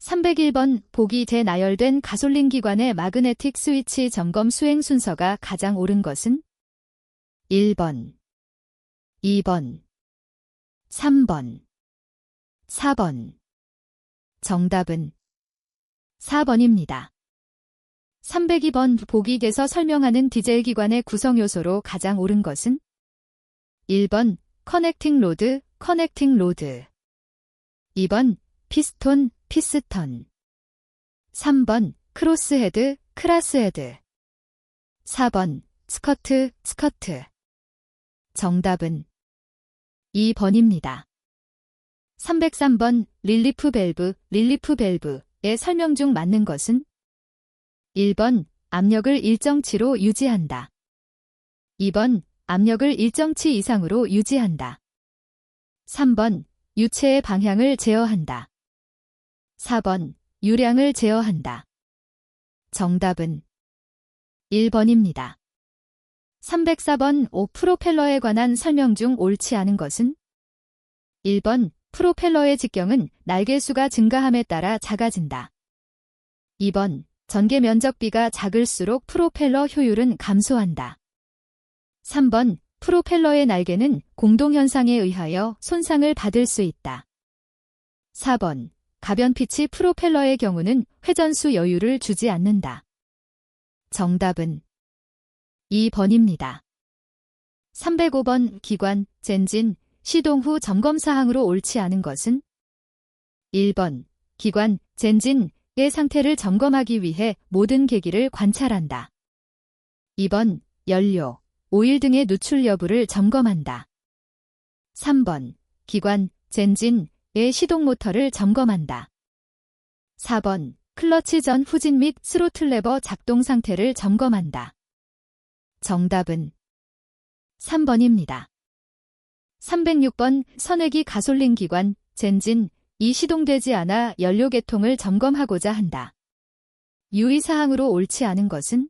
301번 보기 재나열된 가솔린 기관의 마그네틱 스위치 점검 수행 순서가 가장 옳은 것은 1번, 2번, 3번, 4번. 정답은 4번입니다. 302번 보기에서 설명하는 디젤 기관의 구성 요소로 가장 옳은 것은 1번 커넥팅 로드, 커넥팅 로드. 2번 피스톤, 피스턴. 3번 크로스헤드, 크라스헤드. 4번 스커트, 스커트. 정답은 2번입니다. 303번 릴리프 밸브, 릴리프 밸브의 설명 중 맞는 것은 1번 압력을 일정치로 유지한다. 2번 압력을 일정치 이상으로 유지한다. 3번 유체의 방향을 제어한다. 4번 유량을 제어한다. 정답은 1번입니다. 304번 프로펠러에 관한 설명 중 옳지 않은 것은 1번 프로펠러의 직경은 날개수가 증가함에 따라 작아진다. 2번 전개 면적비가 작을수록 프로펠러 효율은 감소한다. 3번 프로펠러의 날개는 공동현상에 의하여 손상을 받을 수 있다. 4번 가변피치 프로펠러의 경우는 회전수 여유를 주지 않는다. 정답은 2번입니다. 305번 기관, 엔진, 시동 후 점검사항으로 옳지 않은 것은 1번 기관, 엔진의 상태를 점검하기 위해 모든 계기를 관찰한다. 2번 연료, 오일 등의 누출 여부를 점검한다. 3번 기관, 엔진의 시동 모터를 점검한다. 4번 클러치 전 후진 및 스로틀 레버 작동 상태를 점검한다. 정답은 3번입니다. 306번 선회기 가솔린 기관, 엔진이 시동되지 않아 연료 계통을 점검하고자 한다. 유의사항으로 옳지 않은 것은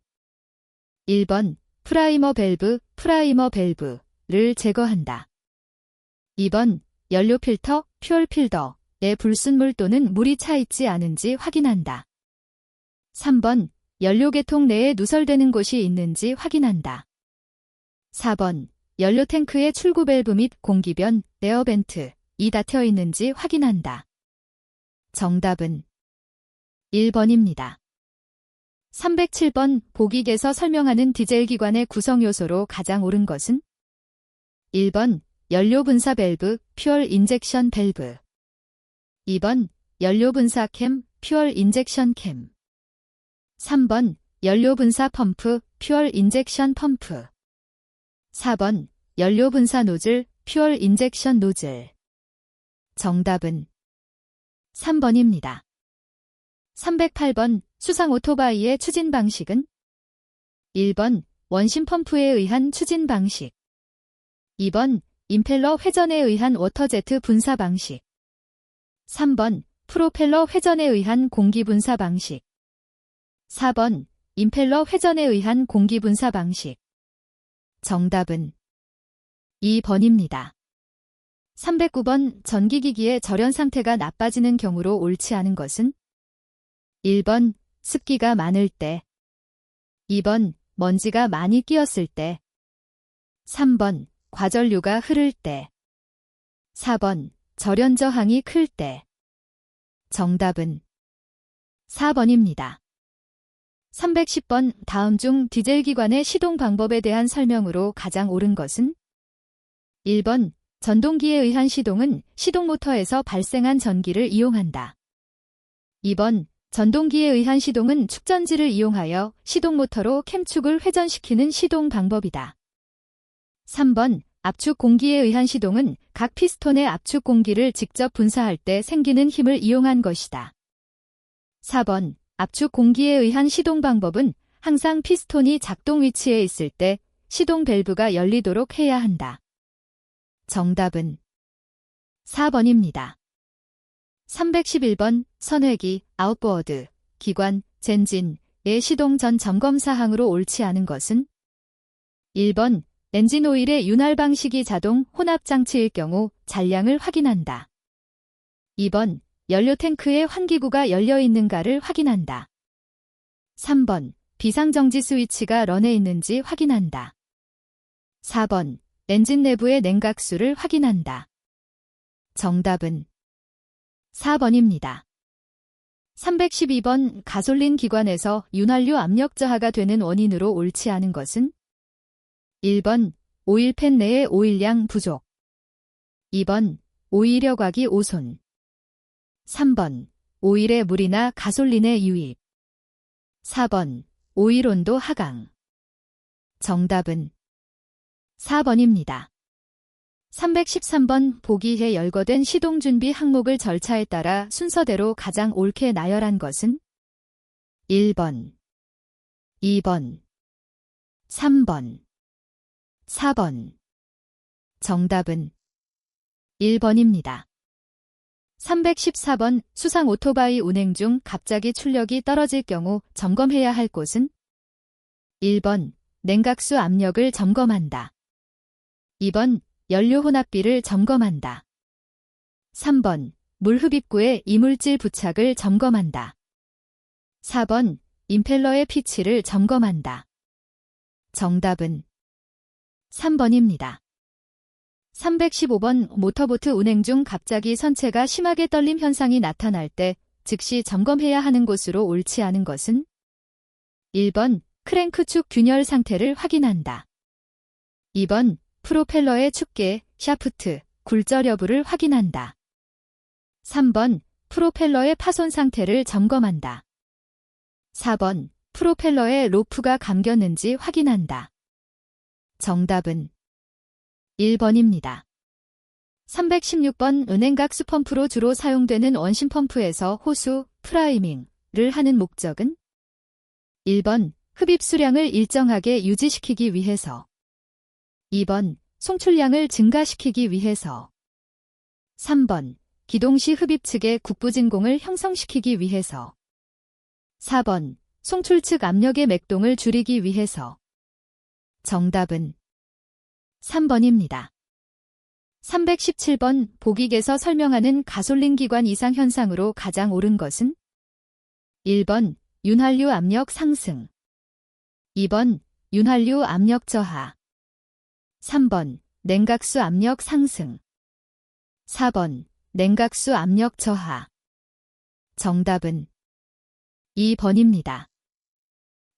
1번 프라이머 밸브, 프라이머 밸브를 제거한다. 2번 연료 필터, 퓨얼 필더에 불순물 또는 물이 차 있지 않은지 확인한다. 3번 연료 계통 내에 누설되는 곳이 있는지 확인한다. 4번 연료 탱크의 출구 밸브 및 공기변, 에어벤트이 닫혀 있는지 확인한다. 정답은 1번입니다. 307번 보기에서 설명하는 디젤 기관의 구성 요소로 가장 옳은 것은 1번 연료 분사 밸브, 퓨얼 인젝션 밸브. 2번 연료 분사 캠, 퓨얼 인젝션 캠. 3번 연료 분사 펌프, 퓨얼 인젝션 펌프. 4번 연료 분사 노즐, 퓨얼 인젝션 노즐. 정답은 3번입니다. 308번 수상 오토바이의 추진 방식은 1번 원심 펌프에 의한 추진 방식. 2번 임펠러 회전에 의한 워터제트 분사 방식. 3번 프로펠러 회전에 의한 공기 분사 방식. 4번 임펠러 회전에 의한 공기 분사 방식. 정답은 2번입니다. 309번 전기기기의 절연 상태가 나빠지는 경우로 옳지 않은 것은 1번 습기가 많을 때. 2번 먼지가 많이 끼었을 때. 3번 과전류가 흐를 때. 4번 절연 저항이 클 때. 정답은 4번입니다. 310번 다음 중 디젤 기관의 시동 방법에 대한 설명으로 가장 옳은 것은 1번 전동기에 의한 시동은 시동 모터에서 발생한 전기를 이용한다. 2번 전동기에 의한 시동은 축전지를 이용하여 시동 모터로 캠축을 회전시키는 시동 방법이다. 3번 압축 공기에 의한 시동은 각 피스톤의 압축 공기를 직접 분사할 때 생기는 힘을 이용한 것이다. 4번 압축 공기에 의한 시동 방법은 항상 피스톤이 작동 위치에 있을 때 시동 밸브가 열리도록 해야 한다. 정답은 4번입니다. 311번 선회기, 아웃보어드, 기관, 엔진의 시동 전 점검 사항으로 옳지 않은 것은 1번 엔진 오일의 윤활 방식이 자동 혼합 장치일 경우 잔량을 확인한다. 2번 연료 탱크에 환기구가 열려 있는가를 확인한다. 3번. 비상정지 스위치가 런해 있는지 확인한다. 4번. 엔진 내부의 냉각수를 확인한다. 정답은 4번입니다. 312번. 가솔린 기관에서 윤활유 압력 저하가 되는 원인으로 옳지 않은 것은? 1번. 오일팬 내의 오일량 부족. 2번. 오일여과기 오손. 3번. 오일의 물이나 가솔린의 유입. 4번. 오일 온도 하강. 정답은 4번입니다. 313번. 보기에 열거된 시동준비 항목을 절차에 따라 순서대로 가장 옳게 나열한 것은? 1번, 2번, 3번, 4번. 정답은 1번입니다. 314번. 수상 오토바이 운행 중 갑자기 출력이 떨어질 경우 점검해야 할 곳은? 1번. 냉각수 압력을 점검한다. 2번. 연료 혼합비를 점검한다. 3번. 물 흡입구의 이물질 부착을 점검한다. 4번. 임펠러의 피치를 점검한다. 정답은 3번입니다. 315번. 모터보트 운행 중 갑자기 선체가 심하게 떨림 현상이 나타날 때 즉시 점검해야 하는 곳으로 옳지 않은 것은? 1번. 크랭크 축 균열 상태를 확인한다. 2번. 프로펠러의 축계, 샤프트, 굴절 여부를 확인한다. 3번. 프로펠러의 파손 상태를 점검한다. 4번. 프로펠러의 로프가 감겼는지 확인한다. 정답은 1번입니다. 316번. 은행각수 펌프로 주로 사용되는 원심 펌프에서 호수, 프라이밍을 하는 목적은? 1번. 흡입 수량을 일정하게 유지시키기 위해서. 2번. 송출량을 증가시키기 위해서. 3번. 기동시 흡입 측의 국부진공을 형성시키기 위해서. 4번. 송출 측 압력의 맥동을 줄이기 위해서. 정답은 3번입니다. 317번. 보기에서 설명하는 가솔린 기관 이상 현상으로 가장 옳은 것은? 1번. 윤활유 압력 상승. 2번. 윤활유 압력 저하. 3번. 냉각수 압력 상승. 4번. 냉각수 압력 저하. 정답은 2번입니다.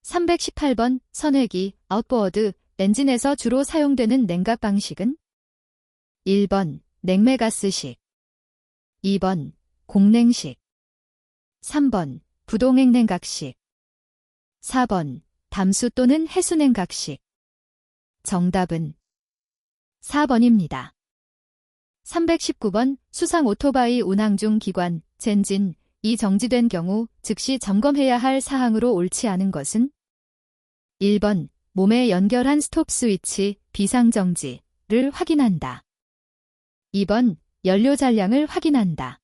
318번. 선회기, 아웃보어드, 엔진에서 주로 사용되는 냉각 방식은? 1번. 냉매가스식. 2번. 공냉식. 3번. 부동액 냉각식. 4번. 담수 또는 해수 냉각식. 정답은 4번입니다. 319번. 수상 오토바이 운항 중 기관, 젠진이 정지된 경우 즉시 점검해야 할 사항으로 옳지 않은 것은? 1번. 몸에 연결한 스톱 스위치, 비상정지를 확인한다. 2번. 연료 잔량을 확인한다.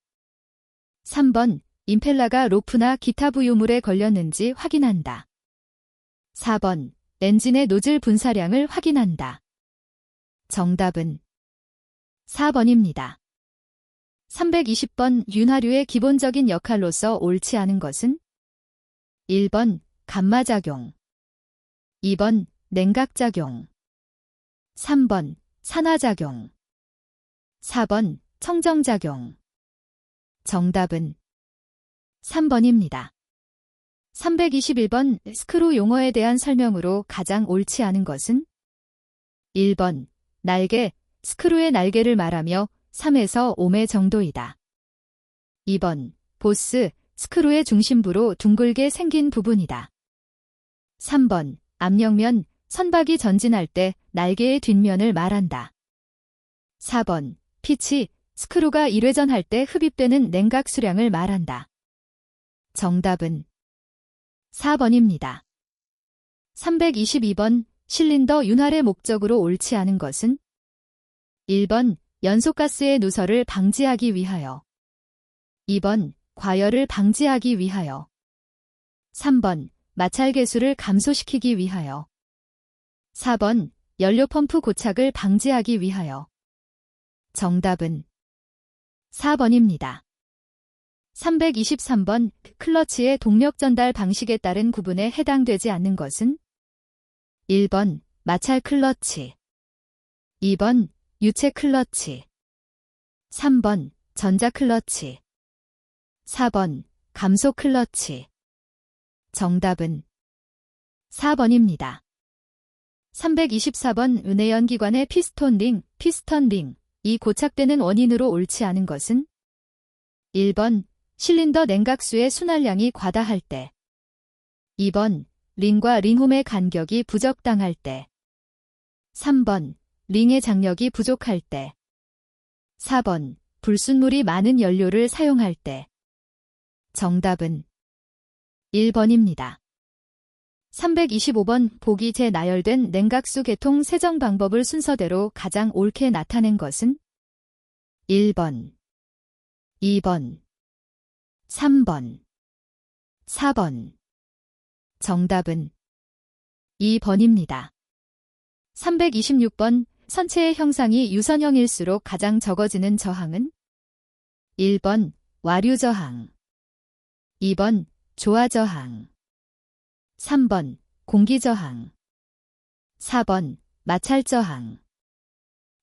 3번. 임펠러가 로프나 기타 부유물에 걸렸는지 확인한다. 4번. 엔진의 노즐 분사량을 확인한다. 정답은 4번입니다. 320번. 윤활유의 기본적인 역할로서 옳지 않은 것은? 1번. 감마작용. 2번. 냉각작용. 3번. 산화작용. 4번. 청정작용. 정답은 3번입니다. 321번. 스크루 용어에 대한 설명으로 가장 옳지 않은 것은? 1번. 날개, 스크루의 날개를 말하며 3에서 5매 정도이다. 2번. 보스, 스크루의 중심부로 둥글게 생긴 부분이다. 3번. 압력면, 선박이 전진할 때 날개의 뒷면을 말한다. 4번. 피치, 스크루가 1회전할 때 흡입되는 냉각 수량을 말한다. 정답은 4번입니다. 322번. 실린더 윤활의 목적으로 옳지 않은 것은? 1번. 연소가스의 누설을 방지하기 위하여. 2번. 과열을 방지하기 위하여. 3번. 마찰 계수를 감소시키기 위하여. 4번. 연료펌프 고착을 방지하기 위하여. 정답은 4번입니다. 323번 클러치의 동력 전달 방식에 따른 구분에 해당되지 않는 것은 1번 마찰 클러치, 2번 유체 클러치, 3번 전자 클러치, 4번 감소 클러치. 정답은 4번입니다. 324번 은혜연기관의 피스톤 링, 이 고착되는 원인으로 옳지 않은 것은 1번 실린더 냉각수의 순환량이 과다할 때, 2번 링과 링홈의 간격이 부적당할 때, 3번 링의 장력이 부족할 때, 4번 불순물이 많은 연료를 사용할 때. 정답은 1번입니다. 325번 보기 재나열된 냉각수 개통 세정 방법을 순서대로 가장 옳게 나타낸 것은 1번, 2번, 3번, 4번. 정답은 2번입니다. 326번 선체의 형상이 유선형일수록 가장 적어지는 저항은 1번 와류 저항, 2번 조화 저항, 3번 공기 저항, 4번 마찰 저항.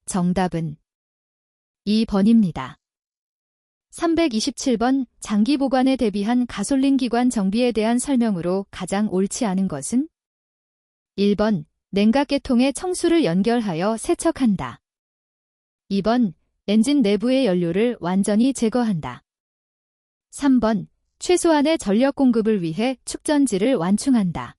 정답은 2번입니다. 327번 장기 보관에 대비한 가솔린 기관 정비에 대한 설명으로 가장 옳지 않은 것은 1번 냉각계통에 청수를 연결하여 세척한다. 2번 엔진 내부의 연료를 완전히 제거한다. 3번 최소한의 전력 공급을 위해 축전지를 완충한다.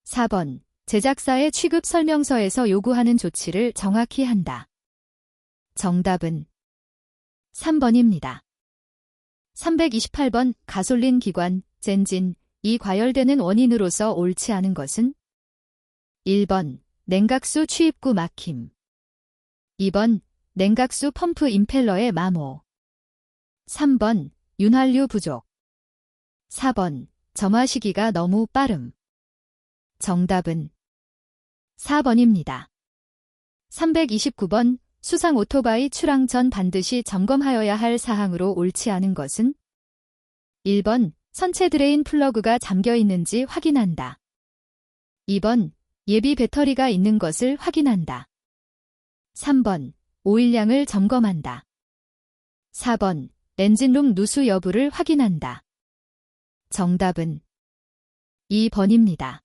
4번 제작사의 취급 설명서에서 요구하는 조치를 정확히 한다. 정답은 3번입니다. 328번 가솔린 기관, 엔진, 이 과열되는 원인으로서 옳지 않은 것은 1번 냉각수 취입구 막힘, 2번 냉각수 펌프 임펠러의 마모, 3번 윤활유 부족, 4번 점화 시기가 너무 빠름. 정답은 4번입니다. 329번 수상 오토바이 출항 전 반드시 점검하여야 할 사항으로 옳지 않은 것은 1번 선체 드레인 플러그가 잠겨 있는지 확인한다. 2번 예비 배터리가 있는 것을 확인한다. 3번 오일량을 점검한다. 4번 엔진룸 누수 여부를 확인한다. 정답은 2번입니다.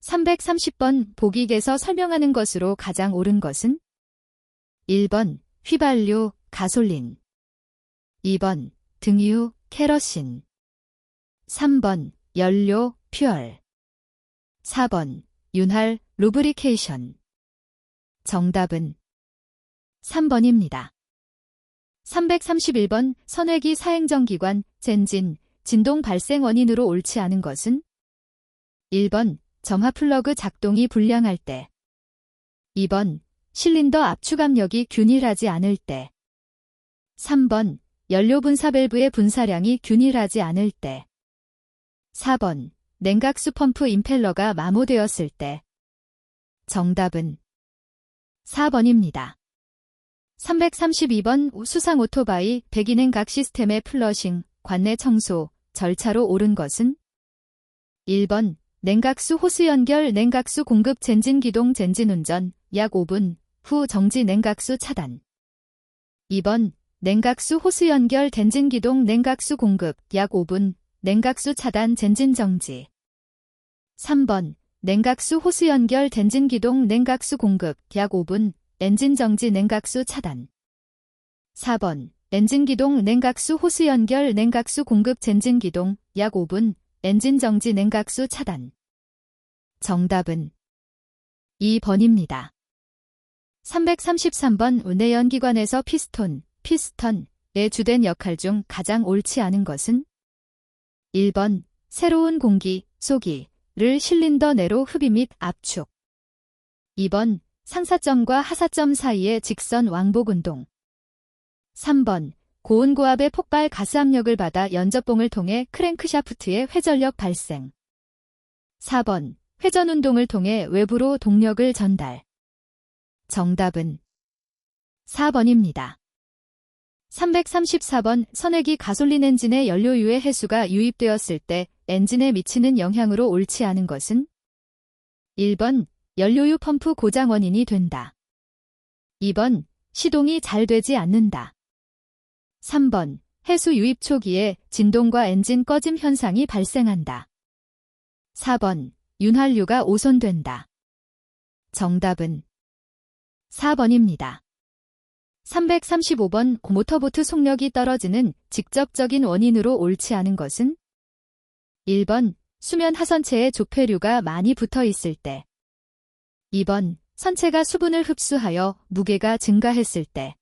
330번 보기에서 설명하는 것으로 가장 옳은 것은 1번 휘발유, 가솔린, 2번 등유, 케러신, 3번 연료, 퓨얼, 4번 윤활, 루브리케이션. 정답은 3번입니다. 331번 선회기 사행정기관, 엔진, 진동 발생 원인으로 옳지 않은 것은 1번 점화 플러그 작동이 불량할 때, 2번 실린더 압축 압력이 균일하지 않을 때, 3번 연료 분사 밸브의 분사량이 균일하지 않을 때, 4번 냉각수 펌프 임펠러가 마모되었을 때. 정답은 4번입니다. 332번 수상 오토바이 배기냉 각 시스템의 플러싱, 관내 청소, 절차로 옳은 것은 1번 냉각수 호스 연결 냉각수 공급 엔진 기동 엔진 운전 약 5분 후 정지 냉각수 차단. 2번 냉각수 호스 연결 엔진 기동 냉각수 공급 약 5분 냉각수 차단 엔진 정지. 3번 냉각수 호스 연결 엔진 기동 냉각수 공급 약 5분 엔진 정지 냉각수 차단. 4번 엔진 기동 냉각수 호스 연결 냉각수 공급 엔진 기동 약 5분 엔진 정지 냉각수 차단. 정답은 2번입니다. 333번 운해연기관에서 피스턴의 주된 역할 중 가장 옳지 않은 것은 1번 새로운 공기, 소기를 실린더 내로 흡입 및 압축, 2번 상사점과 하사점 사이의 직선 왕복 운동, 3번 고온 고압의 폭발 가스 압력을 받아 연접봉을 통해 크랭크샤프트의 회전력 발생, 4번 회전 운동을 통해 외부로 동력을 전달. 정답은 4번입니다. 334번 선액이 가솔린 엔진의 연료유의 해수가 유입되었을 때 엔진에 미치는 영향으로 옳지 않은 것은 1번 연료유 펌프 고장 원인이 된다. 2번 시동이 잘 되지 않는다. 3번 해수 유입 초기에 진동과 엔진 꺼짐 현상이 발생한다. 4번 윤활유가 오손된다. 정답은 4번입니다. 335번 모터보트 속력이 떨어지는 직접적인 원인으로 옳지 않은 것은 1번 수면 하선체에 조폐류가 많이 붙어 있을 때 2번 선체가 수분을 흡수하여 무게가 증가했을 때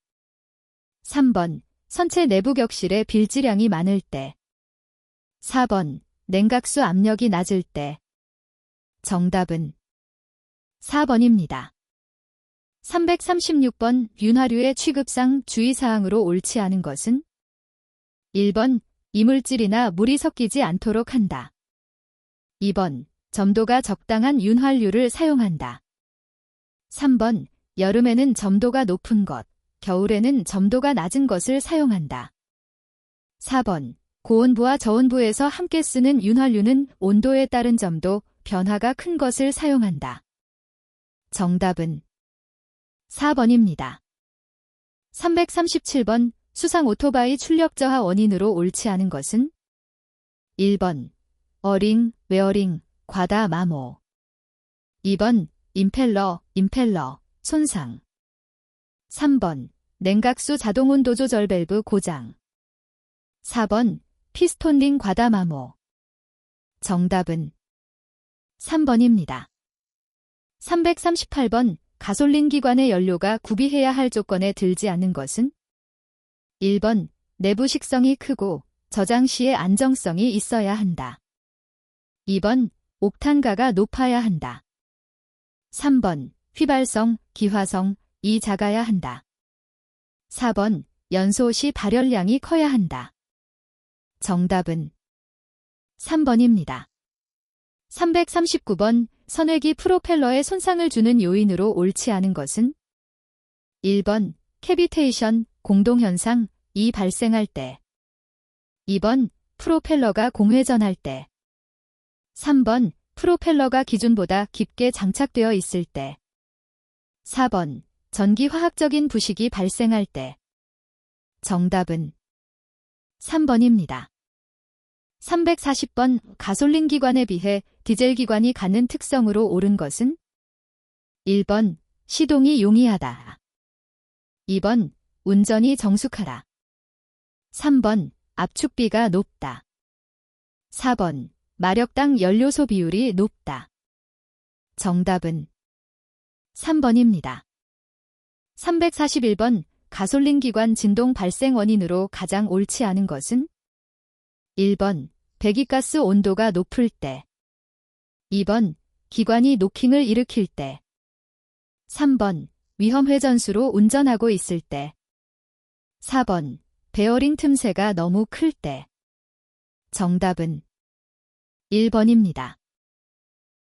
3번 선체 내부 격실에 빌지량이 많을 때 4번 냉각수 압력이 낮을 때 정답은 4번입니다. 336번 윤활유의 취급상 주의사항으로 옳지 않은 것은 1번 이물질이나 물이 섞이지 않도록 한다. 2번 점도가 적당한 윤활유를 사용한다. 3번 여름에는 점도가 높은 것, 겨울에는 점도가 낮은 것을 사용한다. 4번 고온부와 저온부에서 함께 쓰는 윤활유는 온도에 따른 점도 변화가 큰 것을 사용한다. 정답은 4번입니다. 337번 수상 오토바이 출력 저하 원인으로 옳지 않은 것은 1번 어링, 웨어링, 과다 마모 2번 임펠러, 손상 3번 냉각수 자동온도 조절 밸브 고장 4번 피스톤링 과다 마모 정답은 3번입니다. 338번 가솔린 기관의 연료가 구비해야 할 조건에 들지 않는 것은 1번 내부 식성이 크고 저장 시에 안정성이 있어야 한다. 2번 옥탄가가 높아야 한다. 3번 휘발성, 기화성이 작아야 한다. 4번 연소 시 발열량이 커야 한다. 정답은 3번입니다. 339번 선액이 프로펠러에 손상을 주는 요인으로 옳지 않은 것은 1번 캐비테이션, 공동현상이 발생할 때 2번 프로펠러가 공회전할 때 3번 프로펠러가 기준보다 깊게 장착되어 있을 때 4번 전기화학적인 부식이 발생할 때 정답은 3번입니다. 340번 가솔린 기관에 비해 디젤 기관이 갖는 특성으로 옳은 것은 1번 시동이 용이하다. 2번 운전이 정숙하다. 3번 압축비가 높다. 4번 마력당 연료소 비율이 높다. 정답은 3번입니다. 341번 가솔린 기관 진동 발생 원인으로 가장 옳지 않은 것은 1번 배기가스 온도가 높을 때 2번 기관이 노킹을 일으킬 때 3번 위험회전수로 운전하고 있을 때 4번 베어링 틈새가 너무 클 때 정답은 1번입니다.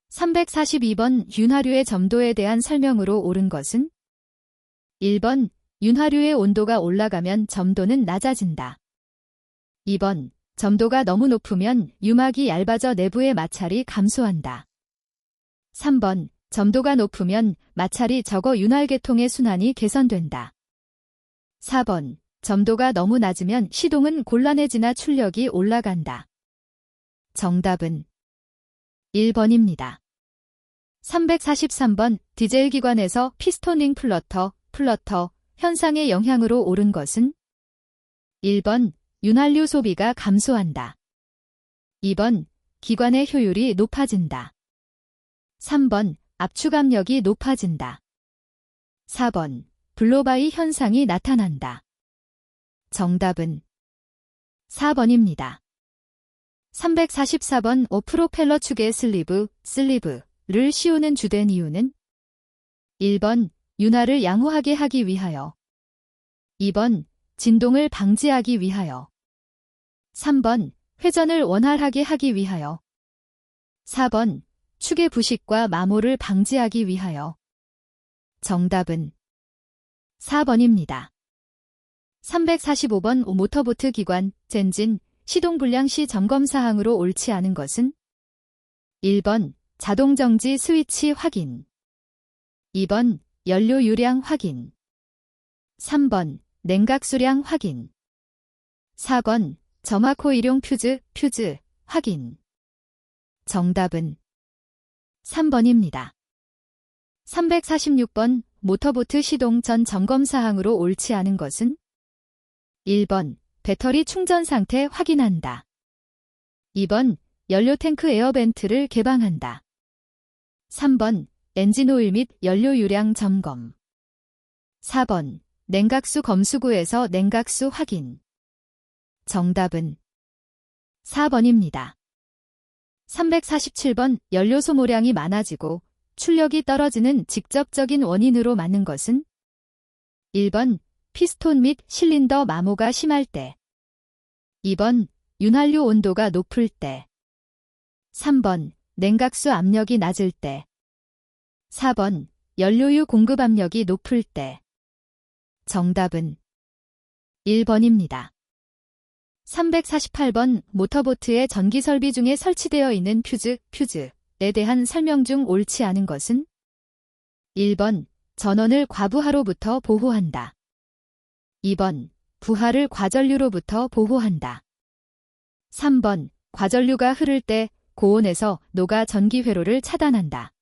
342번 윤활유의 점도에 대한 설명으로 옳은 것은 1번 윤활유의 온도가 올라가면 점도는 낮아진다. 2번 점도가 너무 높으면 유막이 얇아져 내부의 마찰이 감소한다. 3번 점도가 높으면 마찰이 적어 윤활계통의 순환이 개선된다. 4번 점도가 너무 낮으면 시동은 곤란해지나 출력이 올라간다. 정답은 1번입니다. 343번 디젤 기관에서 피스토닝 플러터 현상의 영향으로 옳은 것은 1번 윤활유 소비가 감소한다. 2번 기관의 효율이 높아진다. 3번 압축압력이 높아진다. 4번 블로바이 현상이 나타난다. 정답은 4번입니다. 344번 프로펠러 축의 슬리브를 씌우는 주된 이유는 1번 윤활을 양호하게 하기 위하여 2번 진동을 방지하기 위하여 3번 회전을 원활하게 하기 위하여 4번 축의 부식과 마모를 방지하기 위하여 정답은 4번입니다. 345번 모터보트 기관, 엔진, 시동불량 시 점검사항으로 옳지 않은 것은 1번 자동정지 스위치 확인 2번 연료 유량 확인 3번 냉각수량 확인 4번 점화코일용 퓨즈 확인 정답은 3번입니다. 346번 모터보트 시동 전 점검사항으로 옳지 않은 것은 1번 배터리 충전 상태 확인한다. 2번 연료탱크 에어벤트를 개방한다. 3번 엔진오일 및 연료 유량 점검 4번 냉각수 검수구에서 냉각수 확인 정답은 4번입니다. 347번 연료 소모량이 많아지고 출력이 떨어지는 직접적인 원인으로 맞는 것은 1번 피스톤 및 실린더 마모가 심할 때 2번 윤활유 온도가 높을 때 3번 냉각수 압력이 낮을 때 4번 연료유 공급 압력이 높을 때 정답은 1번입니다. 348번 모터보트의 전기설비 중에 설치되어 있는 퓨즈에 대한 설명 중 옳지 않은 것은 1번 전원을 과부하로부터 보호한다. 2번 부하를 과전류로부터 보호한다. 3번 과전류가 흐를 때 고온에서 녹아 전기 회로를 차단한다.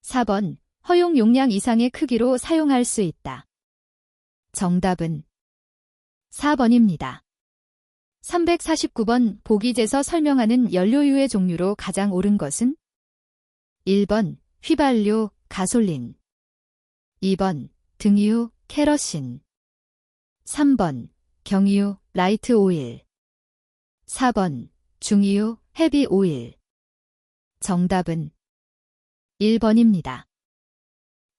4번 허용 용량 이상의 크기로 사용할 수 있다. 정답은 4번입니다. 349번 보기제서 설명하는 연료유의 종류로 가장 옳은 것은 1번 휘발유, 가솔린 2번 등유, 케러신 3번 경유, 라이트 오일 4번 중유, 헤비 오일 정답은 1번입니다.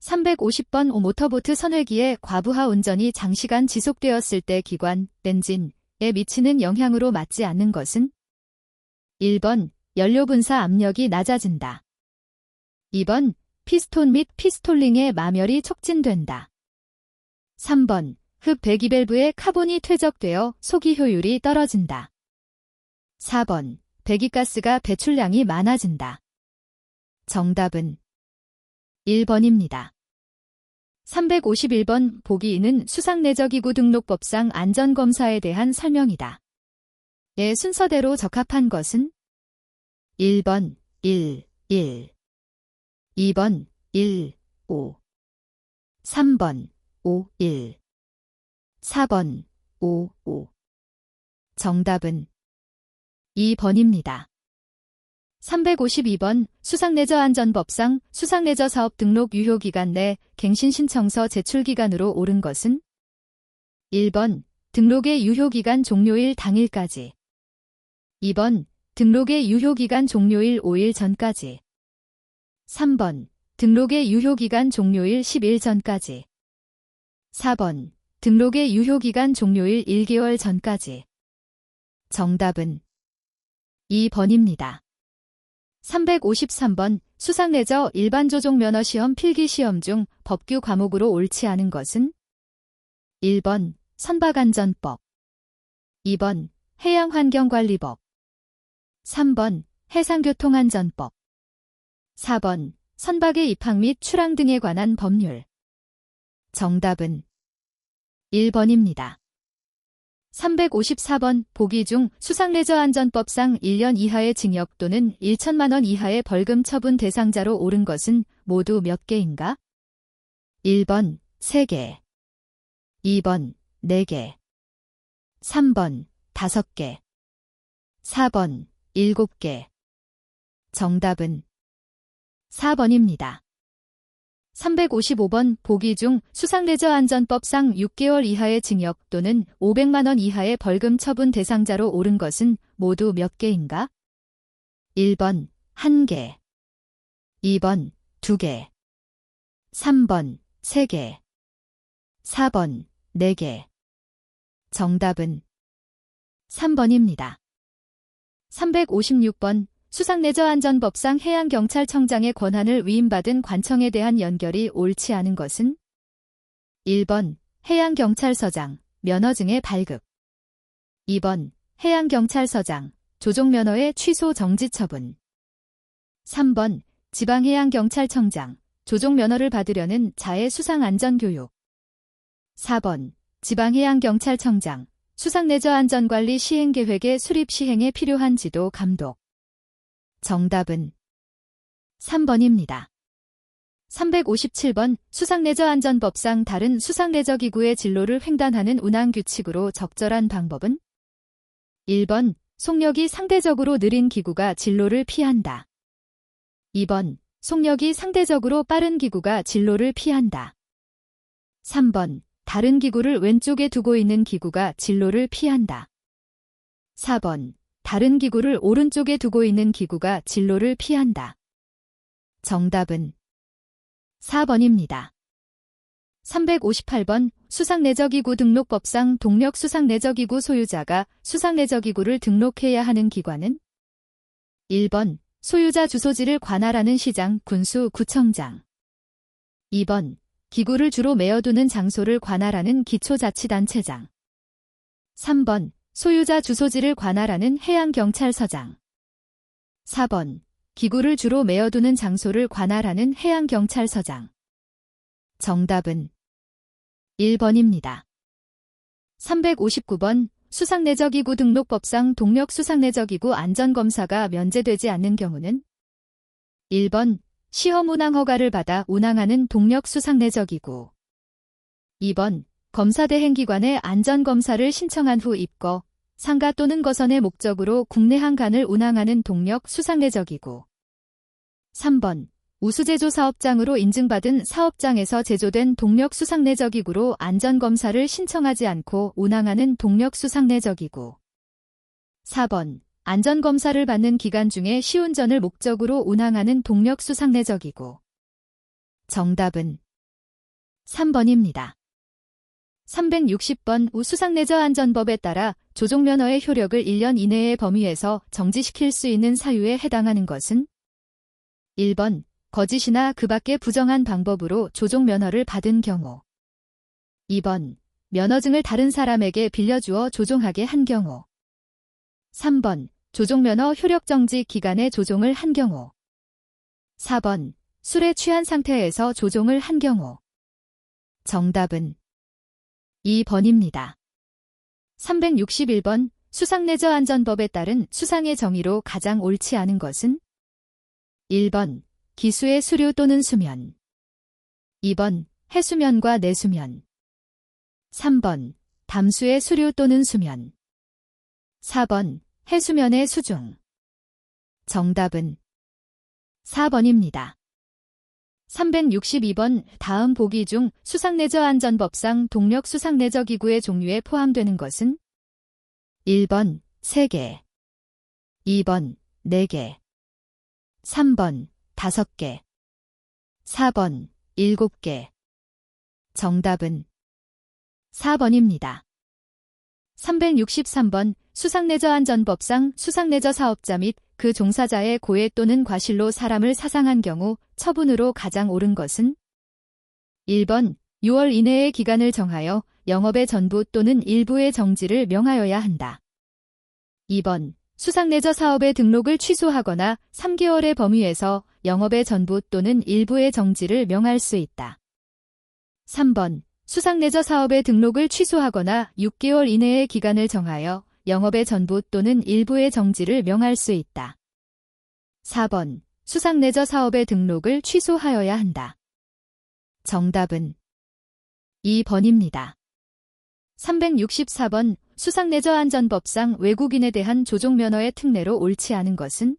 350번 모터보트 선회기의 과부하 운전이 장시간 지속되었을 때 기관, 엔진에 미치는 영향으로 맞지 않는 것은 1번 연료 분사 압력이 낮아진다. 2번 피스톤 및 피스톨링의 마멸이 촉진된다. 3번 흡 배기밸브의 카본이 퇴적되어 소기 효율이 떨어진다. 4번 배기가스가 배출량이 많아진다. 정답은 1번입니다. 351번 보기 2는 수상레저기구 등록법상 안전검사에 대한 설명이다. 의 순서대로 적합한 것은 1번 1, 2번 1, 5, 3번 5, 1, 4번 5, 5. 정답은 2번입니다. 352번 수상레저안전법상 수상레저 사업 등록 유효기간 내 갱신 신청서 제출기간으로 옳은 것은 1번 등록의 유효기간 종료일 당일까지 2번 등록의 유효기간 종료일 5일 전까지 3번 등록의 유효기간 종료일 10일 전까지 4번 등록의 유효기간 종료일 1개월 전까지 정답은 2번입니다. 353번 수상레저 일반조종 면허시험 필기시험 중 법규 과목으로 옳지 않은 것은 1번 선박안전법 2번 해양환경관리법 3번 해상교통안전법 4번 선박의 입항 및 출항 등에 관한 법률 정답은 1번입니다. 354번 보기 중 수상레저안전법상 1년 이하의 징역 또는 1천만 원 이하의 벌금 처분 대상자로 옳은 것은 모두 몇 개인가? 1번 3개 2번 4개 3번 5개 4번 7개 정답은 4번입니다. 355번 보기 중 수상레저안전법상 6개월 이하의 징역 또는 500만 원 이하의 벌금 처분 대상자로 옳은 것은 모두 몇 개인가? 1번 1개 2번 2개 3번 3개 4번 4개 정답은 3번입니다. 356번 수상레저안전법상 해양경찰청장의 권한을 위임받은 관청에 대한 연결이 옳지 않은 것은 1번 해양경찰서장, 면허증의 발급. 2번 해양경찰서장, 조종면허의 취소 정지 처분. 3번 지방해양경찰청장, 조종면허를 받으려는 자해 수상안전교육. 4번 지방해양경찰청장, 수상레저안전관리 시행계획의 수립 시행에 필요한 지도 감독. 정답은 3번입니다. 357번 수상레저안전법상 다른 수상레저기구의 진로를 횡단하는 운항규칙으로 적절한 방법은? 1번 속력이 상대적으로 느린 기구가 진로를 피한다. 2번 속력이 상대적으로 빠른 기구가 진로를 피한다. 3번 다른 기구를 왼쪽에 두고 있는 기구가 진로를 피한다. 4번 다른 기구를 오른쪽에 두고 있는 기구가 진로를 피한다. 정답은 4번입니다. 358번 수상레저기구 등록법상 동력수상레저기구 소유자가 수상레저기구를 등록해야 하는 기관은? 1번 소유자 주소지를 관할하는 시장, 군수, 구청장. 2번 기구를 주로 메어두는 장소를 관할하는 기초자치단체장. 3번 소유자 주소지를 관할하는 해양경찰서장. 4번 기구를 주로 메어두는 장소를 관할하는 해양경찰서장. 정답은 1번입니다. 359번 수상레저기구 등록법상 동력수상레저기구 안전검사가 면제되지 않는 경우는? 1번 시험 운항 허가를 받아 운항하는 동력수상레저기구. 2번 검사대행기관에 안전검사를 신청한 후 입거, 상가 또는 거선의 목적으로 국내 항간을 운항하는 동력수상레저기구. 3번 우수제조 사업장으로 인증받은 사업장에서 제조된 동력수상레저기구로 안전검사를 신청하지 않고 운항하는 동력수상레저기구. 4번 안전검사를 받는 기간 중에 시운전을 목적으로 운항하는 동력수상레저기구. 정답은 3번입니다. 360번 수상레저안전법에 따라 조종면허의 효력을 1년 이내의 범위에서 정지시킬 수 있는 사유에 해당하는 것은? 1번 거짓이나 그 밖의 부정한 방법으로 조종면허를 받은 경우. 2번 면허증을 다른 사람에게 빌려주어 조종하게 한 경우. 3번 조종면허 효력정지 기간에 조종을 한 경우. 4번 술에 취한 상태에서 조종을 한 경우. 정답은 2번입니다. 361번 수상레저안전법에 따른 수상의 정의로 가장 옳지 않은 것은? 1번 기수의 수류 또는 수면. 2번 해수면과 내수면. 3번 담수의 수류 또는 수면. 4번 해수면의 수중. 정답은 4번입니다. 362번 다음 보기 중 수상레저안전법상 동력수상레저기구의 종류에 포함되는 것은? 1번 3개, 2번 4개, 3번 5개, 4번 7개. 정답은 4번입니다. 363번 수상레저안전법상 수상레저 사업자 및 그 종사자의 고해 또는 과실로 사람을 사상한 경우 처분으로 가장 옳은 것은? 1번 6월 이내의 기간을 정하여 영업의 전부 또는 일부의 정지를 명하여야 한다. 2번 수상레저 사업의 등록을 취소하거나 3개월의 범위에서 영업의 전부 또는 일부의 정지를 명할 수 있다. 3번 수상레저 사업의 등록을 취소하거나 6개월 이내의 기간을 정하여 영업의 전부 또는 일부의 정지를 명할 수 있다. 4번 수상레저 사업의 등록을 취소하여야 한다. 정답은 2번입니다. 364번 수상레저안전법상 외국인에 대한 조종면허의 특례로 옳지 않은 것은?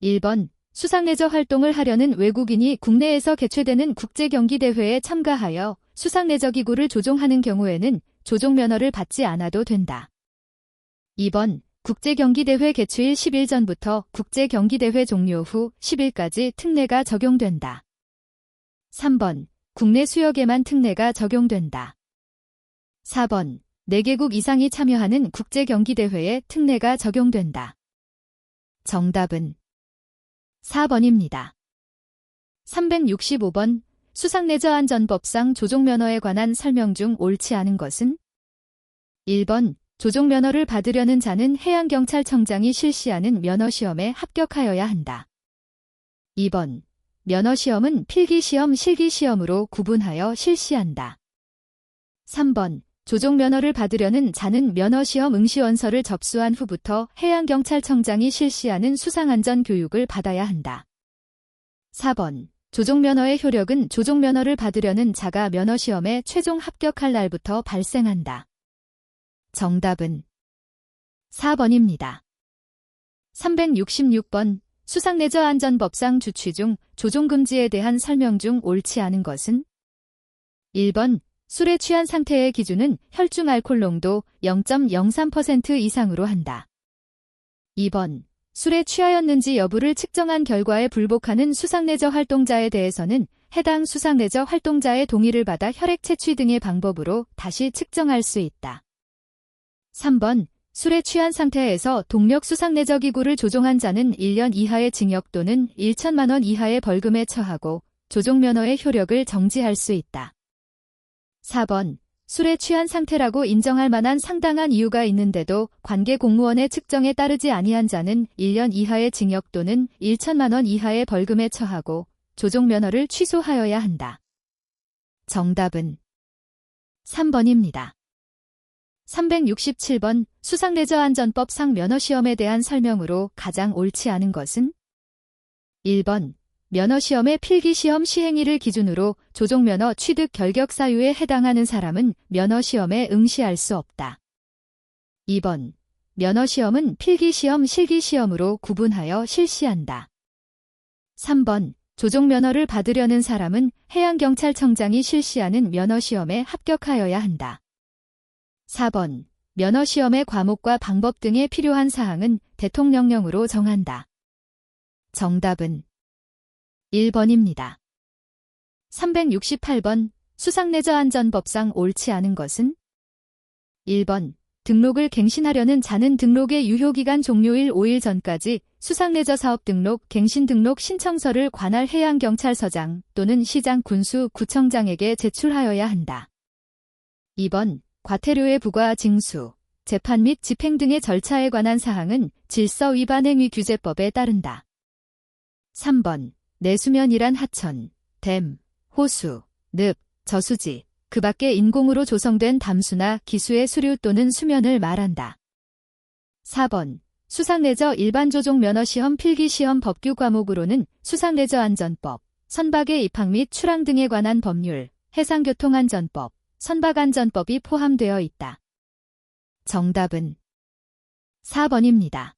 1번 수상레저 활동을 하려는 외국인이 국내에서 개최되는 국제경기대회에 참가하여 수상레저기구를 조종하는 경우에는 조종면허를 받지 않아도 된다. 2번 국제경기대회 개최일 10일 전부터 국제경기대회 종료 후 10일까지 특례가 적용된다. 3번 국내 수역에만 특례가 적용된다. 4번 4개국 이상이 참여하는 국제경기대회에 특례가 적용된다. 정답은 4번입니다. 365번 수상레저안전법상 조종면허에 관한 설명 중 옳지 않은 것은? 1번 조종면허를 받으려는 자는 해양경찰청장이 실시하는 면허시험에 합격하여야 한다. 2번 면허시험은 필기시험, 실기시험으로 구분하여 실시한다. 3번 조종면허를 받으려는 자는 면허시험 응시원서를 접수한 후부터 해양경찰청장이 실시하는 수상안전교육을 받아야 한다. 4번 조종면허의 효력은 조종면허를 받으려는 자가 면허시험에 최종 합격할 날부터 발생한다. 정답은 4번입니다. 366번 수상레저안전법상 주취 중 조종금지에 대한 설명 중 옳지 않은 것은? 1번 술에 취한 상태의 기준은 혈중 알코올 농도 0.03% 이상으로 한다. 2번 술에 취하였는지 여부를 측정한 결과에 불복하는 수상레저 활동자에 대해서는 해당 수상레저 활동자의 동의를 받아 혈액 채취 등의 방법으로 다시 측정할 수 있다. 3번 술에 취한 상태에서 동력 수상레저 기구를 조종한 자는 1년 이하의 징역 또는 1천만 원 이하의 벌금에 처하고 조종면허의 효력을 정지할 수 있다. 4번 술에 취한 상태라고 인정할 만한 상당한 이유가 있는데도 관계 공무원의 측정에 따르지 아니한 자는 1년 이하의 징역 또는 1천만 원 이하의 벌금에 처하고 조종면허를 취소하여야 한다. 정답은 3번입니다. 367번 수상레저안전법상 면허시험에 대한 설명으로 가장 옳지 않은 것은? 1번 면허시험의 필기시험 시행일을 기준으로 조종면허 취득 결격 사유에 해당하는 사람은 면허시험에 응시할 수 없다. 2번 면허시험은 필기시험, 실기시험으로 구분하여 실시한다. 3번 조종면허를 받으려는 사람은 해양경찰청장이 실시하는 면허시험에 합격하여야 한다. 4번 면허시험의 과목과 방법 등에 필요한 사항은 대통령령으로 정한다. 정답은 1번입니다. 368번 수상레저안전법상 옳지 않은 것은? 1번 등록을 갱신하려는 자는 등록의 유효기간 종료일 5일 전까지 수상레저 사업 등록, 갱신 등록 신청서를 관할 해양경찰서장 또는 시장, 군수, 구청장에게 제출하여야 한다. 2번 과태료의 부과, 징수, 재판 및 집행 등의 절차에 관한 사항은 질서위반행위규제법에 따른다. 3번 내수면이란 하천, 댐, 호수, 늪, 저수지, 그 밖에 인공으로 조성된 담수나 기수의 수류 또는 수면을 말한다. 4번 수상레저 일반조종면허시험 필기시험 법규 과목으로는 수상레저안전법, 선박의 입항 및 출항 등에 관한 법률, 해상교통안전법, 선박안전법이 포함되어 있다. 정답은 4번입니다.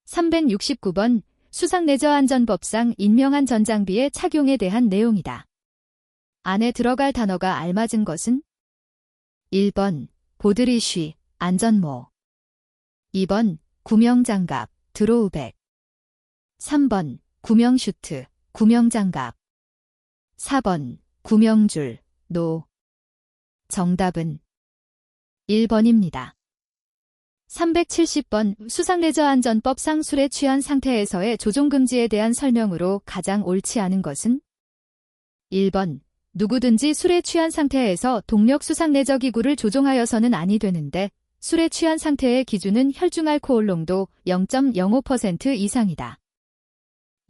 369번 수상레저안전법상 인명한 전장비의 착용에 대한 내용이다. 안에 들어갈 단어가 알맞은 것은? 1번 보드리쉬, 안전모. 2번 구명장갑, 드로우백. 3번 구명슈트, 구명장갑. 4번 구명줄, 노. 정답은 1번입니다. 370번 수상레저안전법상 술에 취한 상태에서의 조종금지에 대한 설명으로 가장 옳지 않은 것은? 1번 누구든지 술에 취한 상태에서 동력 수상레저기구를 조종하여서는 아니 되는데 술에 취한 상태의 기준은 혈중 알코올 농도 0.05% 이상이다.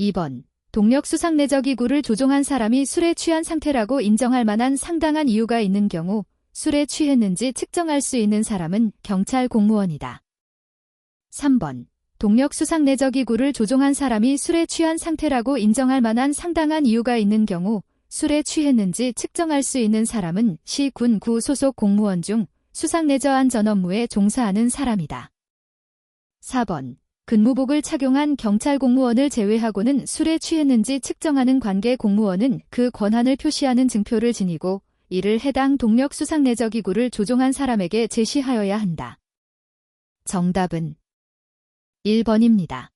2번 동력 수상레저기구를 조종한 사람이 술에 취한 상태라고 인정할 만한 상당한 이유가 있는 경우 술에 취했는지 측정할 수 있는 사람은 경찰 공무원이다. 3번 동력 수상레저기구를 조종한 사람이 술에 취한 상태라고 인정할 만한 상당한 이유가 있는 경우 술에 취했는지 측정할 수 있는 사람은 시, 군, 구 소속 공무원 중 수상레저안전 업무에 종사하는 사람이다. 4번 근무복을 착용한 경찰 공무원을 제외하고는 술에 취했는지 측정하는 관계 공무원은 그 권한을 표시하는 증표를 지니고 이를 해당 동력 수상레저기구를 조종한 사람에게 제시하여야 한다. 정답은 1번입니다.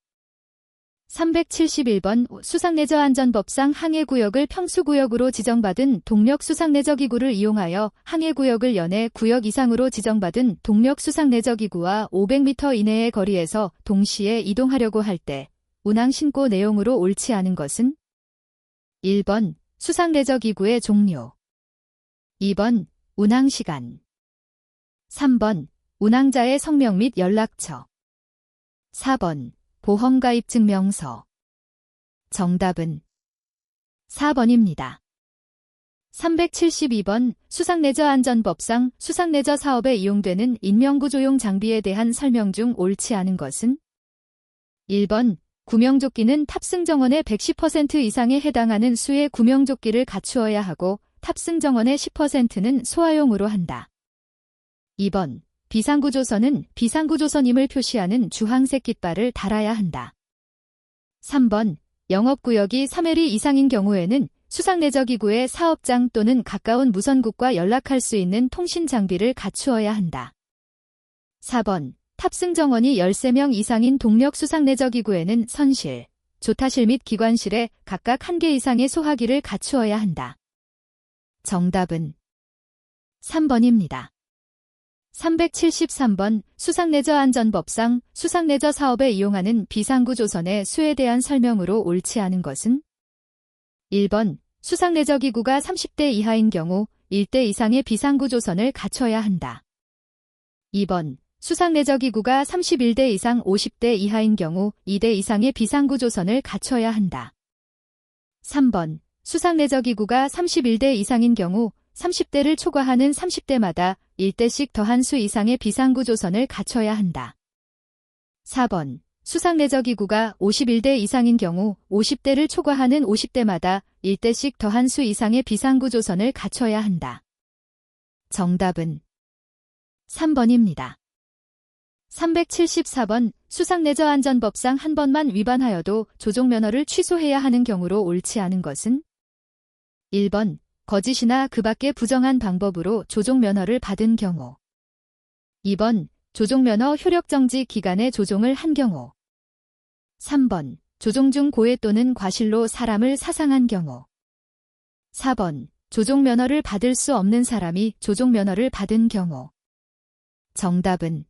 371번 수상레저안전법상 항해구역을 평수구역으로 지정받은 동력 수상레저기구를 이용하여 항해구역을 연해 구역 이상으로 지정받은 동력 수상레저기구와 500m 이내의 거리에서 동시에 이동하려고 할 때 운항신고 내용으로 옳지 않은 것은? 1번 수상레저기구의 종류. 2번 운항시간. 3번 운항자의 성명 및 연락처. 4번 보험가입증명서. 정답은 4번입니다. 372번 수상레저안전법상 수상레저 사업에 이용되는 인명구조용 장비에 대한 설명 중 옳지 않은 것은? 1번 구명조끼는 탑승 정원의 110% 이상에 해당하는 수의 구명조끼를 갖추어야 하고 탑승 정원의 10%는 소화용으로 한다. 2번 비상구조선은 비상구조선임을 표시하는 주황색 깃발을 달아야 한다. 3번 영업구역이 3회리 이상인 경우에는 수상레저기구의 사업장 또는 가까운 무선국과 연락할 수 있는 통신 장비를 갖추어야 한다. 4번 탑승 정원이 13명 이상인 동력 수상레저기구에는 선실, 조타실 및 기관실에 각각 1개 이상의 소화기를 갖추어야 한다. 정답은 3번입니다. 373번 수상레저안전법상 수상레저 사업에 이용하는 비상구조선의 수에 대한 설명으로 옳지 않은 것은? 1번 수상레저기구가 30대 이하인 경우 1대 이상의 비상구조선을 갖춰야 한다. 2번 수상레저기구가 31대 이상 50대 이하인 경우 2대 이상의 비상구조선을 갖춰야 한다. 3번 수상레저기구가 31대 이상인 경우 30대를 초과하는 30대마다 1대씩 더한 수 이상의 비상구조선을 갖춰야 한다. 4번 수상레저기구가 51대 이상인 경우 50대를 초과하는 50대마다 1대씩 더한 수 이상의 비상구조선을 갖춰야 한다. 정답은 3번입니다. 374번 수상레저안전법상 한 번만 위반하여도 조종면허를 취소해야 하는 경우로 옳지 않은 것은? 1번 거짓이나 그 밖의 부정한 방법으로 조종면허를 받은 경우. 2번 조종면허 효력정지 기간에 조종을 한 경우. 3번 조종 중 고해 또는 과실로 사람을 사상한 경우. 4번 조종면허를 받을 수 없는 사람이 조종면허를 받은 경우. 정답은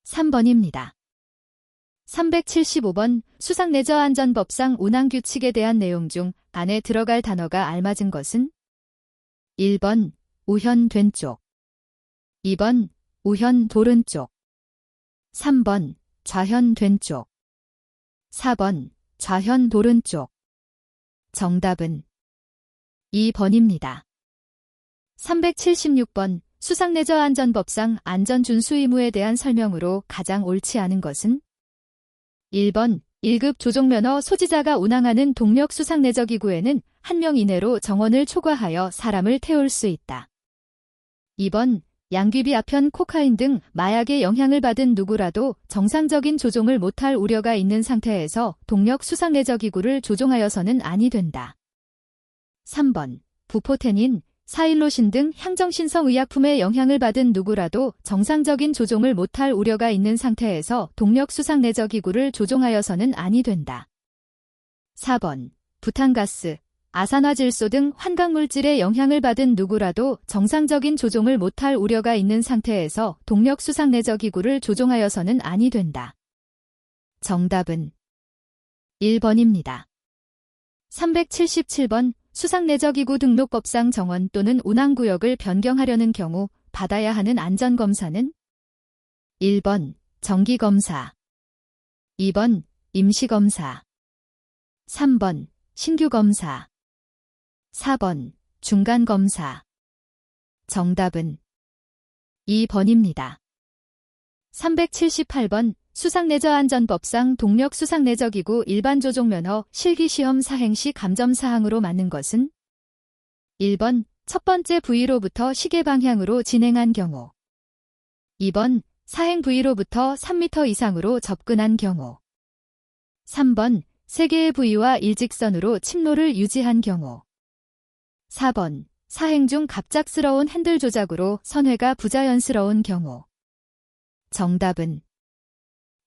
3번입니다. 375번 수상레저안전법상 운항규칙에 대한 내용 중 안에 들어갈 단어가 알맞은 것은? 1번 우현 쪽 2번 우현 오른쪽 3번 좌현 쪽 4번 좌현 오른쪽. 정답은 2번입니다. 376번 수상레저안전법상 안전준수 의무에 대한 설명으로 가장 옳지 않은 것은? 1번 1급 조종면허 소지자가 운항하는 동력 수상레저기구에는 1명 이내로 정원을 초과하여 사람을 태울 수 있다. 2번 양귀비 아편 코카인 등 마약의 영향을 받은 누구라도 정상적인 조종을 못할 우려가 있는 상태에서 동력 수상레저기구를 조종하여서는 아니 된다. 3번 부포테닌, 사일로신 등 향정신성 의약품의 영향을 받은 누구라도 정상적인 조종을 못할 우려가 있는 상태에서 동력 수상레저기구를 조종하여서는 아니 된다. 4번 부탄가스, 아산화질소 등 환각물질의 영향을 받은 누구라도 정상적인 조종을 못할 우려가 있는 상태에서 동력 수상레저기구를 조종하여서는 아니 된다. 정답은 1번입니다. 377번 수상레저기구 등록법상 정원 또는 운항구역을 변경하려는 경우 받아야 하는 안전검사는? 1번 정기검사 2번 임시검사 3번 신규검사 4번 중간검사. 정답은 2번입니다. 378번 수상레저안전법상 동력 수상레저기구 일반조종면허 실기시험 사행시 감점사항으로 맞는 것은? 1번 첫 번째 부위로부터 시계 방향으로 진행한 경우. 2번 사행 부위로부터 3m 이상으로 접근한 경우. 3번 세 개의 부위와 일직선으로 침로를 유지한 경우. 4번 사행 중 갑작스러운 핸들 조작으로 선회가 부자연스러운 경우. 정답은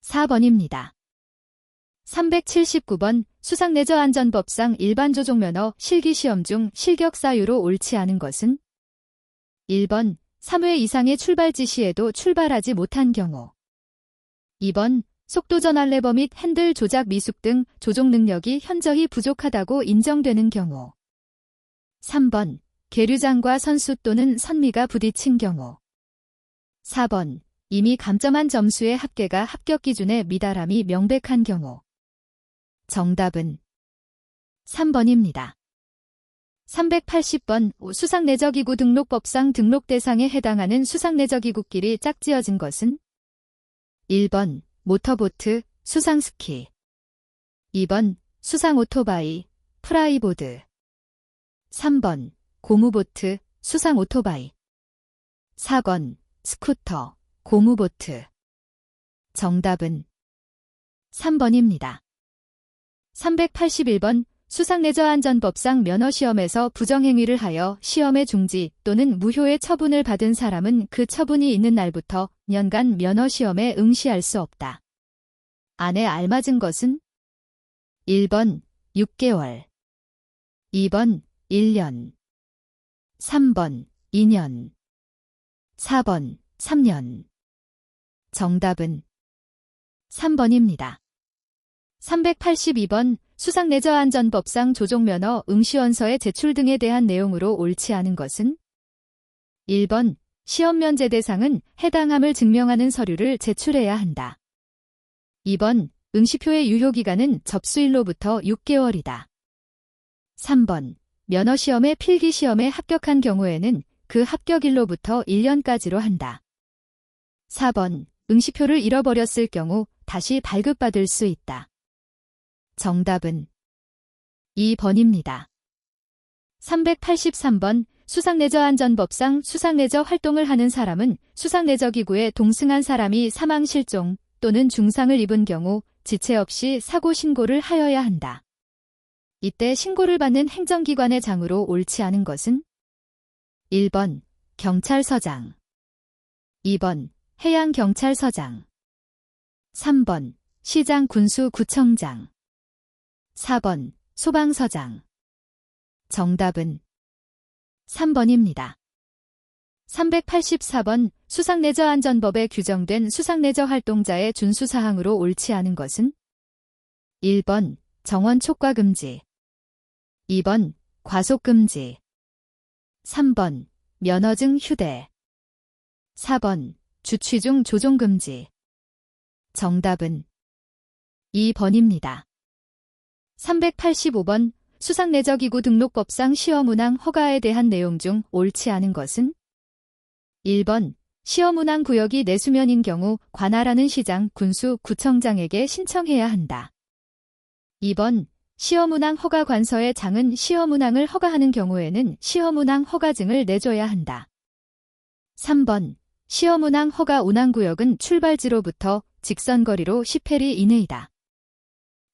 4번입니다. 379번 수상레저안전법상 일반조종면허 실기시험 중 실격 사유로 옳지 않은 것은? 1번 3회 이상의 출발 지시에도 출발하지 못한 경우. 2번 속도 전환 레버 및 핸들 조작 미숙 등 조종 능력이 현저히 부족하다고 인정되는 경우. 3번 계류장과 선수 또는 선미가 부딪힌 경우. 4번. 이미 감점한 점수의 합계가 합격 기준에 미달함이 명백한 경우. 정답은 3번입니다. 380번 수상내적기구 등록법상 등록 대상에 해당하는 수상내적기구끼리 짝지어진 것은 1번 모터보트, 수상스키 2번 수상오토바이, 프라이보드 3번 고무보트, 수상오토바이 4번 스쿠터, 고무보트 정답은 3번입니다. 381번 수상레저안전법상 면허시험에서 부정행위를 하여 시험의 중지 또는 무효의 처분을 받은 사람은 그 처분이 있는 날부터 년간 면허시험에 응시할 수 없다. 안에 알맞은 것은 1번 6개월 2번 1년 3번 2년 4번 3년 정답은 3번입니다. 382번 수상레저안전법상 조종면허 응시원서의 제출 등에 대한 내용으로 옳지 않은 것은 1번 시험 면제 대상은 해당함을 증명하는 서류를 제출해야 한다. 2번 응시표의 유효기간은 접수일로부터 6개월이다. 3번 면허시험의 필기시험에 합격한 경우에는 그 합격일로부터 1년까지로 한다. 4번 응시표를 잃어버렸을 경우 다시 발급받을 수 있다. 정답은 2번입니다. 383번 수상레저안전법상 수상레저 활동을 하는 사람은 수상레저기구에 동승한 사람이 사망 실종 또는 중상을 입은 경우 지체 없이 사고 신고를 하여야 한다. 이때 신고를 받는 행정기관의 장으로 옳지 않은 것은 1번 경찰서장 2번 해양경찰서장 3번 시장군수구청장 4번 소방서장 정답은 3번입니다. 384번 수상레저안전법에 규정된 수상레저 활동자의 준수사항으로 옳지 않은 것은 1번 정원 촉과금지 2번 과속금지 3번 면허증 휴대 4번 주취중 조종금지 정답은 2번입니다. 385번 수상레저기구 등록법상 시험운항 허가에 대한 내용 중 옳지 않은 것은 1번 시험운항 구역이 내수면인 경우 관할하는 시장, 군수, 구청장에게 신청해야 한다. 2번 시험운항 허가관서의 장은 시험운항을 허가하는 경우에는 시험운항 허가증을 내줘야 한다. 3번 시험운항 허가 운항구역은 출발지로부터 직선거리로 10해리 이내이다.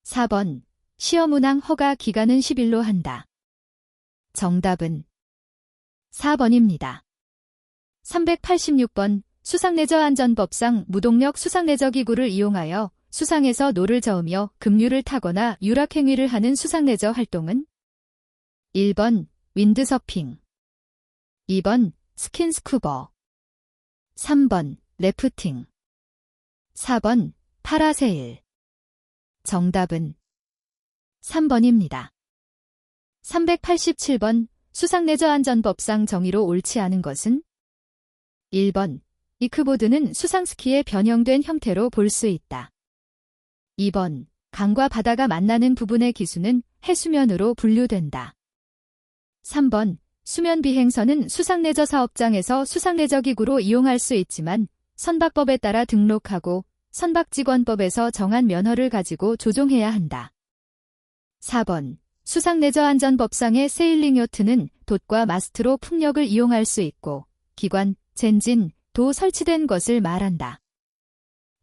4번 시험운항 허가 기간은 10일로 한다. 정답은 4번입니다. 386번 수상레저안전법상 무동력 수상레저기구를 이용하여 수상에서 노를 저으며 급류를 타거나 유락행위를 하는 수상레저 활동은 1번 윈드서핑 2번 스킨스쿠버 3번 래프팅 4번 파라세일 정답은 3번입니다. 387번 수상레저안전법상 정의로 옳지 않은 것은 1번 이크보드는 수상스키의 변형된 형태로 볼 수 있다. 2번 강과 바다가 만나는 부분의 기수는 해수면으로 분류된다. 3번 수면 비행선은 수상레저 사업장에서 수상레저기구로 이용할 수 있지만 선박법에 따라 등록하고 선박직원법에서 정한 면허를 가지고 조종해야 한다. 4번 수상레저안전법상의 세일링 요트는 돛과 마스트로 풍력을 이용할 수 있고 기관, 젠진, 도 설치된 것을 말한다.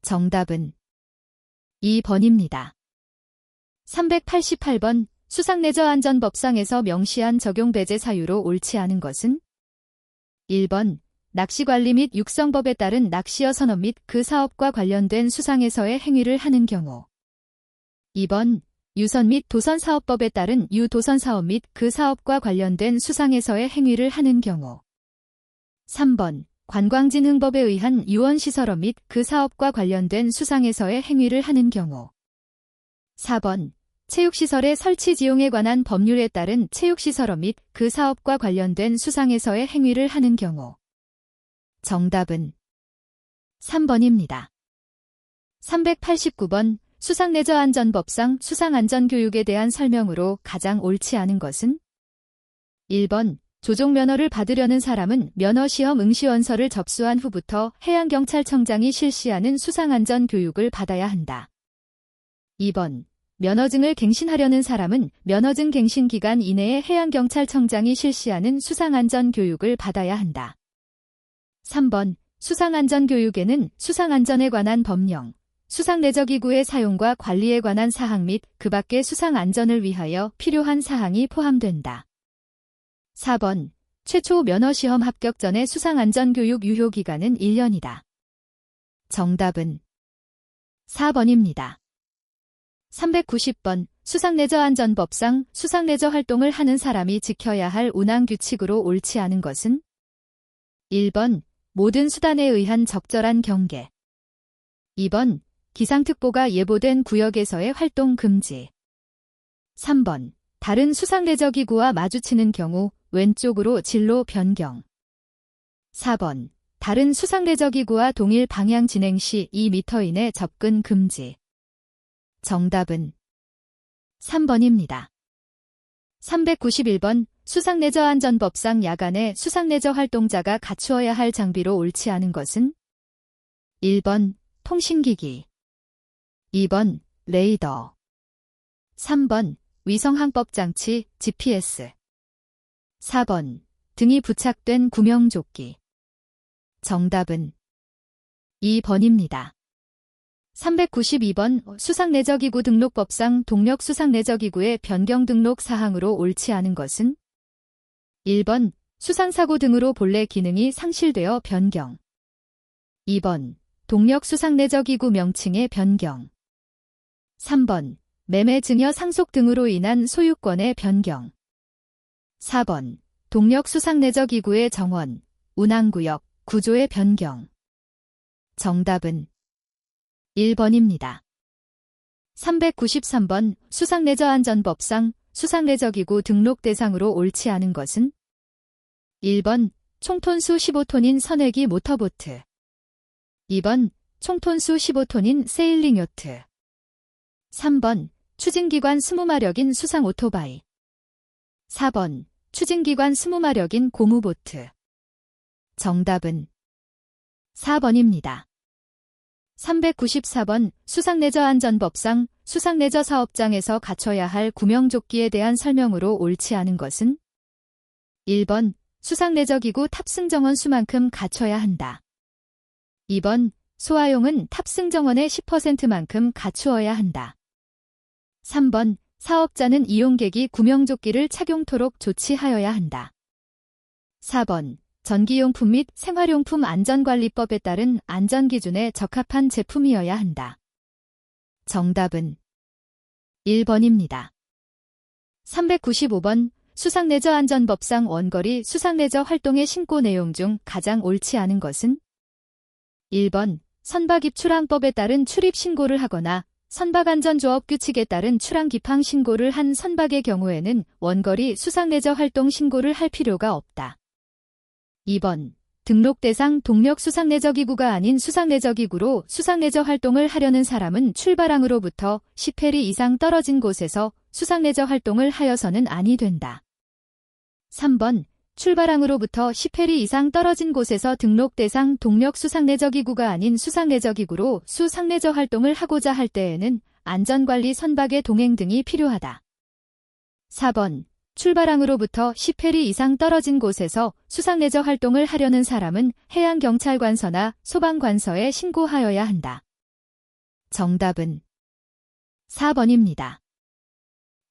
정답은 2번입니다. 388번 수상레저안전법상에서 명시한 적용 배제 사유로 옳지 않은 것은 1번 낚시관리 및 육성법에 따른 낚시어 선업 및 그 사업과 관련된 수상에서의 행위를 하는 경우 2번 유선 및 도선 사업법에 따른 유도선 사업 및 그 사업과 관련된 수상에서의 행위를 하는 경우 3번 관광진흥법에 의한 유원시설업 및 그 사업과 관련된 수상에서의 행위를 하는 경우 4번 체육시설의 설치 지용에 관한 법률에 따른 체육시설업 및 그 사업과 관련된 수상에서의 행위를 하는 경우 정답은 3번입니다. 389번 수상레저안전법상 수상안전교육에 대한 설명으로 가장 옳지 않은 것은? 1번 조종면허를 받으려는 사람은 면허시험 응시원서를 접수한 후부터 해양경찰청장이 실시하는 수상안전교육을 받아야 한다. 2번 면허증을 갱신하려는 사람은 면허증 갱신 기간 이내에 해양경찰청장이 실시하는 수상안전교육을 받아야 한다. 3번 수상안전교육에는 수상안전에 관한 법령, 수상레저기구의 사용과 관리에 관한 사항 및 그 밖의 수상안전을 위하여 필요한 사항이 포함된다. 4번 최초 면허시험 합격 전의 수상안전교육 유효기간은 1년이다. 정답은 4번입니다. 390번 수상레저안전법상 수상레저 활동을 하는 사람이 지켜야 할 운항규칙으로 옳지 않은 것은? 1번 모든 수단에 의한 적절한 경계. 2번 기상특보가 예보된 구역에서의 활동 금지. 3번 다른 수상레저기구와 마주치는 경우 왼쪽으로 진로 변경. 4번 다른 수상레저기구와 동일 방향 진행 시 2m 이내 접근 금지. 정답은 3번입니다. 391번 수상레저안전법상 야간에 수상레저 활동자가 갖추어야 할 장비로 옳지 않은 것은? 1번 통신기기, 2번 레이더, 3번 위성항법장치 GPS, 4번 등이 부착된 구명조끼. 정답은 2번입니다. 392번 수상레저기구 등록법상 동력수상레저기구의 변경 등록 사항으로 옳지 않은 것은? 1번 수상사고 등으로 본래 기능이 상실되어 변경. 2번 동력수상레저기구 명칭의 변경. 3번 매매 증여 상속 등으로 인한 소유권의 변경. 4번 동력수상레저기구의 정원, 운항구역, 구조의 변경. 정답은 1번입니다. 393번 수상레저안전법상 수상레저기구 등록 대상으로 옳지 않은 것은? 1번 총톤수 15톤인 선회기 모터보트, 2번 총톤수 15톤인 세일링 요트, 3번 추진기관 20마력인 수상 오토바이, 4번 추진기관 20마력인 고무보트. 정답은 4번입니다. 394번 수상레저안전법상 수상레저 사업장에서 갖춰야 할 구명조끼에 대한 설명으로 옳지 않은 것은? 1번 수상레저기구 탑승정원 수만큼 갖춰야 한다. 2번 소화용은 탑승정원의 10%만큼 갖추어야 한다. 3번 사업자는 이용객이 구명조끼를 착용토록 조치하여야 한다. 4번 전기용품 및 생활용품 안전관리법에 따른 안전기준에 적합한 제품이어야 한다. 정답은 1번입니다. 395번 수상레저안전법상 원거리 수상레저 활동의 신고 내용 중 가장 옳지 않은 것은? 1번 선박입출항법에 따른 출입신고를 하거나 선박안전조업규칙에 따른 출항기팡 신고를 한 선박의 경우에는 원거리 수상레저 활동 신고를 할 필요가 없다. 2번 등록 대상 동력수상레저기구가 아닌 수상레저기구로 수상레저 활동을 하려는 사람은 출발항으로부터 10해리 이상 떨어진 곳에서 수상레저 활동을 하여서는 아니 된다. 3번 출발항으로부터 10해리 이상 떨어진 곳에서 등록 대상 동력수상레저기구가 아닌 수상레저기구로 수상레저 활동을 하고자 할 때에는 안전관리 선박의 동행 등이 필요하다. 4번 출발항으로부터 10해리 이상 떨어진 곳에서 수상레저 활동을 하려는 사람은 해양경찰관서나 소방관서에 신고하여야 한다. 정답은 4번입니다.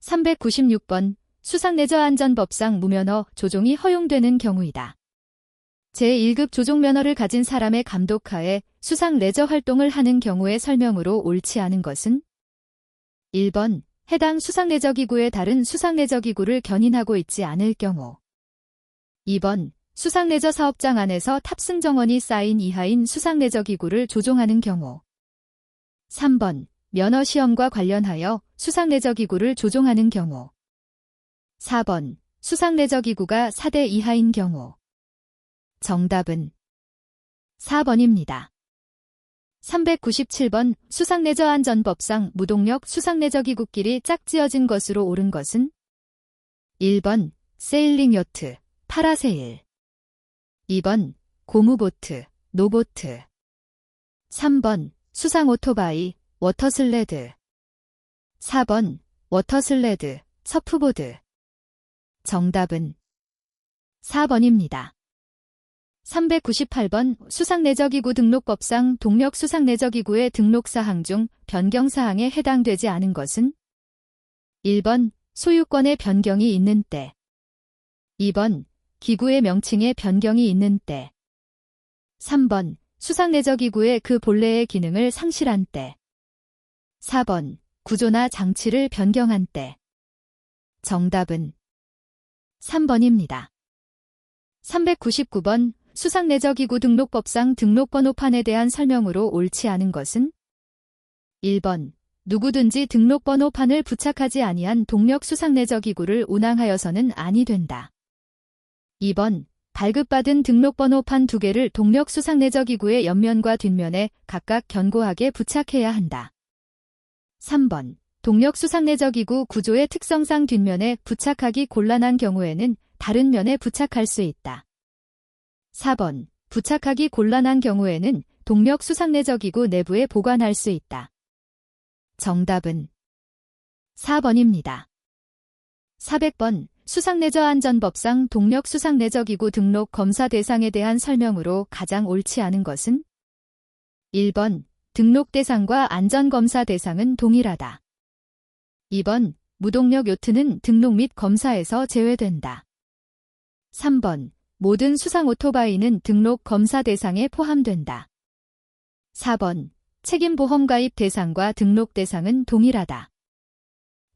396번 수상레저안전법상 무면허 조종이 허용되는 경우이다. 제1급 조종면허를 가진 사람의 감독하에 수상레저 활동을 하는 경우의 설명으로 옳지 않은 것은? 1번 해당 수상레저기구의 다른 수상레저기구를 견인하고 있지 않을 경우, 2번 수상레저 사업장 안에서 탑승정원이 쌓인 이하인 수상레저기구를 조종하는 경우, 3번 면허시험과 관련하여 수상레저기구를 조종하는 경우, 4번 수상레저기구가 4대 이하인 경우. 정답은 4번입니다. 397번 수상레저안전법상 무동력 수상레저기구끼리 짝지어진 것으로 옳은 것은 1번 세일링 요트, 파라세일 2번 고무보트, 노보트 3번 수상 오토바이, 워터슬레드 4번 워터슬레드, 서프보드 정답은 4번입니다. 398번 수상레저기구 등록법상 동력 수상레저기구의 등록사항 중 변경사항에 해당되지 않은 것은 1번 소유권의 변경이 있는 때 2번 기구의 명칭의 변경이 있는 때 3번 수상레저기구의 그 본래의 기능을 상실한 때 4번 구조나 장치를 변경한 때 정답은 3번입니다. 399번 수상레저기구 등록법상 등록번호판에 대한 설명으로 옳지 않은 것은 1번 누구든지 등록번호판을 부착하지 아니한 동력 수상레저기구를 운항하여서는 아니 된다. 2번 발급받은 등록번호판 2개를 동력 수상레저기구의 옆면과 뒷면에 각각 견고하게 부착해야 한다. 3번 동력 수상레저기구 구조의 특성상 뒷면에 부착하기 곤란한 경우에는 다른 면에 부착할 수 있다. 4번 부착하기 곤란한 경우에는 동력 수상레저기구 내부에 보관할 수 있다. 정답은 4번입니다. 400번 수상레저안전법상 동력 수상레저기구 등록 검사 대상에 대한 설명으로 가장 옳지 않은 것은 1번 등록 대상과 안전검사 대상은 동일하다. 2번 무동력 요트는 등록 및 검사에서 제외된다. 3번 모든 수상 오토바이는 등록 검사 대상에 포함된다. 4번 책임보험 가입 대상과 등록 대상은 동일하다.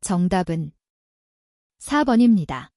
정답은 4번입니다.